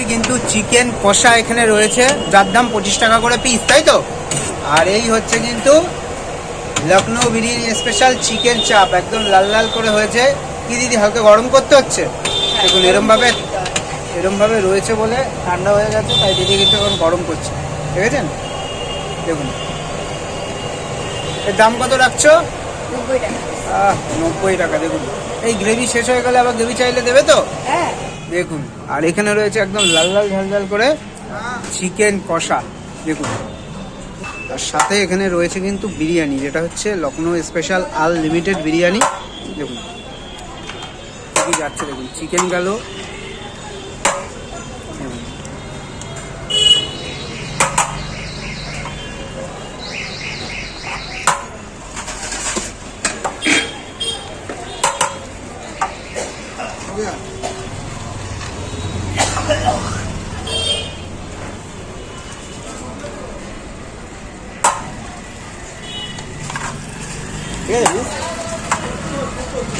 যাচ্ছি কিন্তু চিকেন কষা এখানে রয়েছে, যার দাম 25 টাকা করে পিস, তাই তো? আর এই হচ্ছে কিন্তু লখনৌ বিরিয়ানি স্পেশাল চিকেন চাপ, একদম লাল লাল করে হয়েছে। কি দিদি, হালকা গরম করতে হচ্ছে? দেখুন এরমভাবে রয়েছে বলে ঠান্ডা হয়ে গেছে, তাই দিদি কিন্তু এখন গরম করছে, দেখেছেন? দেখুন এর দাম কত রাখছো? 90 টাকা। 90 টাকা। দেখুন এই গ্রেভি শেষ হয়ে গেলে আবার গ্রেভি চাইলে দেবে তো? হ্যাঁ। দেখুন, আর এখানে রয়েছে একদম লাল লাল ঝাল ঝাল করে চিকেন কষা, দেখুন। তার সাথে এখানে রয়েছে কিন্তু বিরিয়ানি, যেটা হচ্ছে লখনৌ স্পেশাল আনলিমিটেড বিরিয়ানি। দেখুন কি যাচ্ছে, দেখুন চিকেন গেল,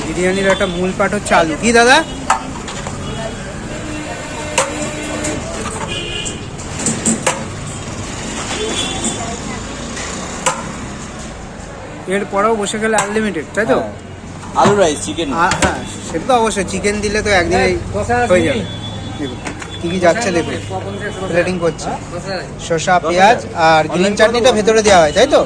বিরিয়ানির একটা মূল পাট হচ্ছে আলু। কি দাদা? এরপরেও বসে গেলে আনলিমিটেড, তাই তো? আলু রাইস চিকেন। হ্যাঁ, সেটা তো অবশ্যই, চিকেন দিলে তো একদিনেই হয়ে যাবে। দেখুন কি কি যাচ্ছে, দেখুন প্লেটিং করছে, শসা পেঁয়াজ আর গ্রিন চাটনিটা ভেতরে দেওয়া হয়, তাই তো?